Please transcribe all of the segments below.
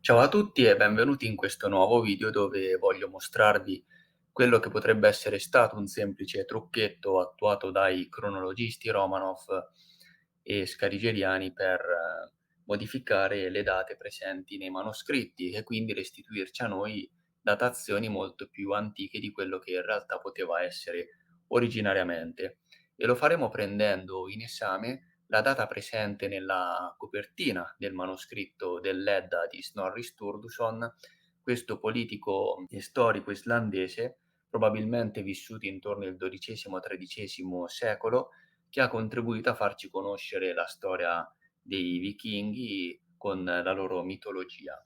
Ciao a tutti e benvenuti in questo nuovo video dove voglio mostrarvi quello che potrebbe essere stato un semplice trucchetto attuato dai cronologisti Romanov e Scarigeriani per modificare le date presenti nei manoscritti e quindi restituirci a noi datazioni molto più antiche di quello che in realtà poteva essere originariamente. E lo faremo prendendo in esame la data presente nella copertina del manoscritto dell'Edda di Snorri Sturluson, questo politico e storico islandese, probabilmente vissuto intorno al XII-XIII secolo, che ha contribuito a farci conoscere la storia dei vichinghi con la loro mitologia.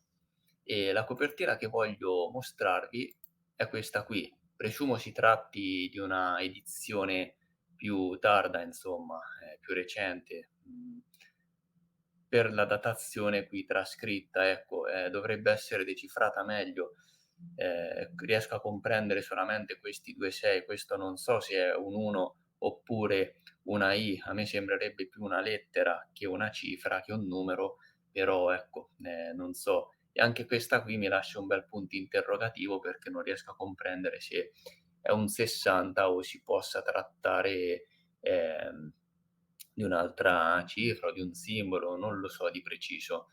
E la copertina che voglio mostrarvi è questa qui. Presumo si tratti di una edizione più tarda, insomma, più recente. Per la datazione qui trascritta, ecco, dovrebbe essere decifrata meglio. Riesco a comprendere solamente questi 2 6, questo non so se è un 1 oppure una I, a me sembrerebbe più una lettera che una cifra, che un numero, però ecco, non so. E anche questa qui mi lascia un bel punto interrogativo perché non riesco a comprendere se è un 60 o si possa trattare, ehm, di un'altra cifra o di un simbolo, non lo so di preciso.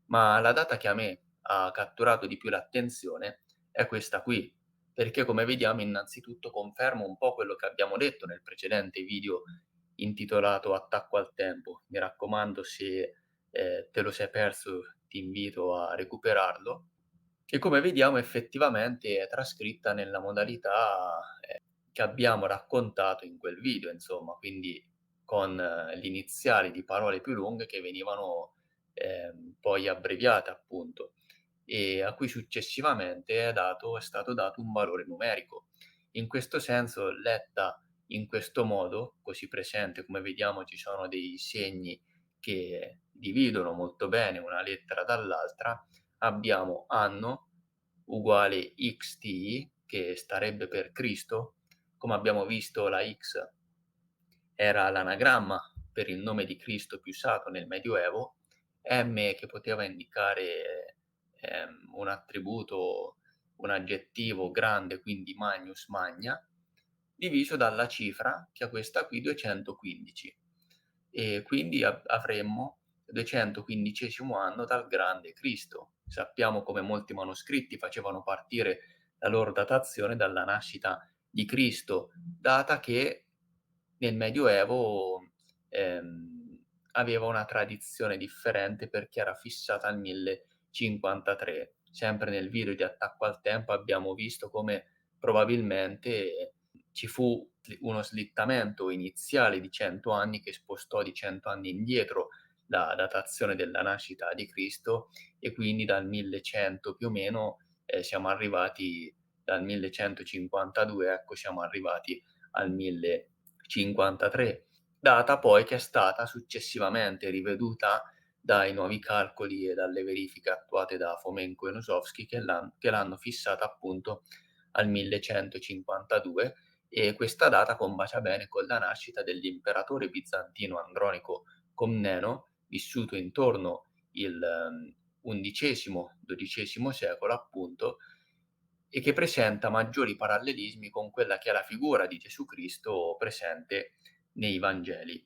Ma la data che a me ha catturato di più l'attenzione è questa qui, perché come vediamo innanzitutto conferma un po' quello che abbiamo detto nel precedente video intitolato "Attacco al tempo". Mi raccomando, se, te lo sei perso ti invito a recuperarlo. E come vediamo effettivamente è trascritta nella modalità, che abbiamo raccontato in quel video insomma, quindi con gli iniziali di parole più lunghe che venivano, poi abbreviate appunto, e a cui successivamente è stato dato un valore numerico. In questo senso, letta in questo modo, così presente, come vediamo ci sono dei segni che dividono molto bene una lettera dall'altra, abbiamo anno uguale XT, che starebbe per Cristo. Come abbiamo visto, la X era l'anagramma per il nome di Cristo più usato nel Medioevo, M che poteva indicare un attributo, un aggettivo grande, quindi magnus, magna, diviso dalla cifra, che è questa qui, 215. E quindi avremmo 215° anno dal grande Cristo. Sappiamo come molti manoscritti facevano partire la loro datazione dalla nascita di Cristo, data che nel Medioevo, aveva una tradizione differente perché era fissata al 1053. Sempre nel video di Attacco al tempo abbiamo visto come probabilmente ci fu uno slittamento iniziale di 100 anni che spostò di 100 anni indietro la datazione della nascita di Cristo e quindi dal 1100 più o meno, siamo arrivati dal 1152, ecco, siamo arrivati al 1053, data poi che è stata successivamente riveduta dai nuovi calcoli e dalle verifiche attuate da Fomenko e Nosovsky che l'hanno fissata appunto al 1152, e questa data combacia bene con la nascita dell'imperatore bizantino Andronico Comneno, vissuto intorno il XI-XII secolo appunto, e che presenta maggiori parallelismi con quella che è la figura di Gesù Cristo presente nei Vangeli.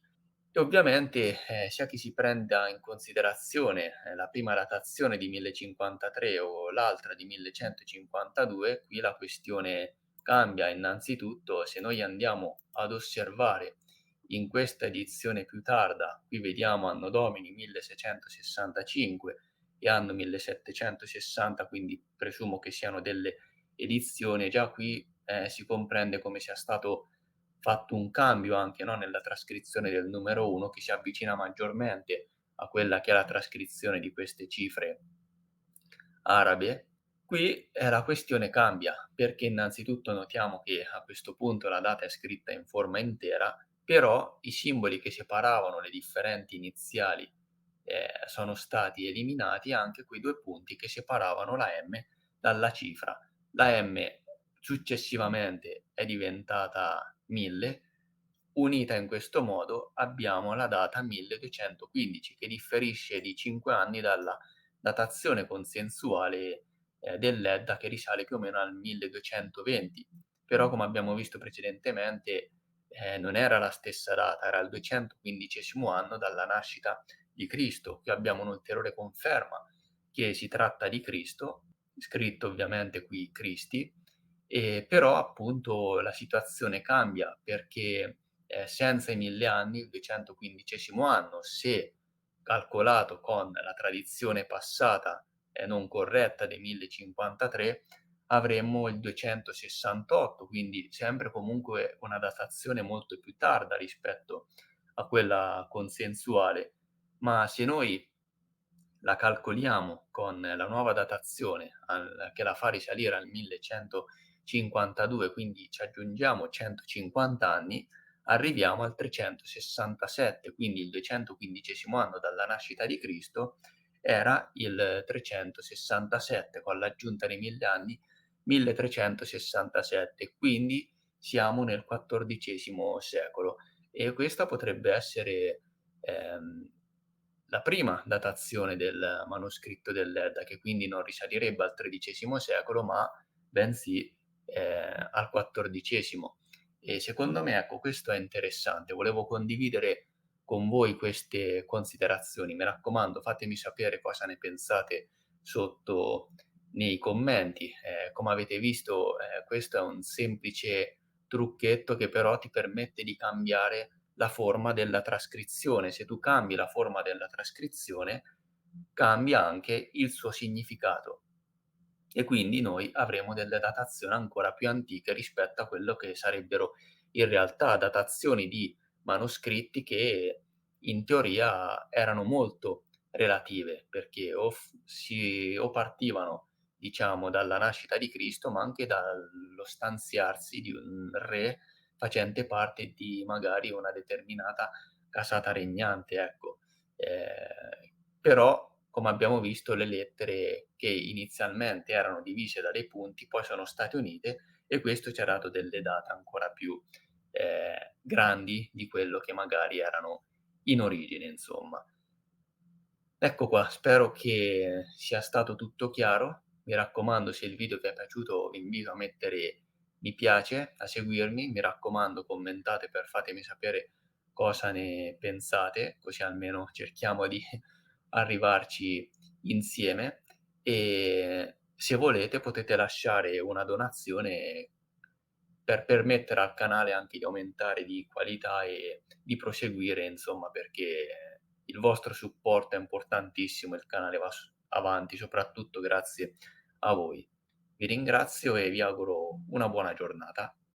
E ovviamente, sia che si prenda in considerazione, la prima datazione di 1053 o l'altra di 1152, qui la questione cambia. Innanzitutto, se noi andiamo ad osservare in questa edizione più tarda, qui vediamo Anno Domini 1665 e anno 1760, quindi presumo che siano delle edizioni, già qui, si comprende come sia stato fatto un cambio anche, no, nella trascrizione del numero 1 che si avvicina maggiormente a quella che è la trascrizione di queste cifre arabe. Qui, la questione cambia, perché innanzitutto notiamo che a questo punto la data è scritta in forma intera, però i simboli che separavano le differenti iniziali, sono stati eliminati, anche quei 2 punti che separavano la M dalla cifra. La M successivamente è diventata 1000, unita in questo modo abbiamo la data 1215 che differisce di 5 anni dalla datazione consensuale, dell'Edda che risale più o meno al 1220. Però come abbiamo visto precedentemente, non era la stessa data, era il 215° anno dalla nascita di Cristo. Qui abbiamo un'ulteriore conferma che si tratta di Cristo, scritto ovviamente qui Cristi, però appunto la situazione cambia perché, senza i 1000 anni, il 215° anno, se calcolato con la tradizione passata e non corretta dei 1053, avremmo il 268, quindi sempre comunque una datazione molto più tarda rispetto a quella consensuale. Ma se noi la calcoliamo con la nuova datazione che la fa risalire al 1152, quindi ci aggiungiamo 150 anni, arriviamo al 367, quindi il 215° anno dalla nascita di Cristo era il 367, con l'aggiunta dei 1000 anni, 1367, quindi siamo nel XIV secolo e questa potrebbe essere ehm, la prima datazione del manoscritto dell'Edda, che quindi non risalirebbe al XIII secolo, ma bensì, al XIV. E secondo me, ecco, questo è interessante. Volevo condividere con voi queste considerazioni. Mi raccomando, fatemi sapere cosa ne pensate sotto nei commenti. Come avete visto, questo è un semplice trucchetto che però ti permette di cambiare la forma della trascrizione. Se tu cambi la forma della trascrizione, cambia anche il suo significato e quindi noi avremo delle datazioni ancora più antiche rispetto a quello che sarebbero in realtà datazioni di manoscritti che in teoria erano molto relative, perché o partivano, diciamo, dalla nascita di Cristo, ma anche dallo stanziarsi di un re facente parte di magari una determinata casata regnante, ecco. Però, come abbiamo visto, le lettere che inizialmente erano divise da dei punti, poi sono state unite e questo ci ha dato delle date ancora più, grandi di quello che magari erano in origine, insomma. Ecco qua, spero che sia stato tutto chiaro. Mi raccomando, se il video vi è piaciuto vi invito a mettere mi piace, a seguirmi, mi raccomando commentate per fatemi sapere cosa ne pensate, così almeno cerchiamo di arrivarci insieme e se volete potete lasciare una donazione per permettere al canale anche di aumentare di qualità e di proseguire insomma, perché il vostro supporto è importantissimo, il canale va avanti soprattutto grazie a voi. Vi ringrazio e vi auguro una buona giornata.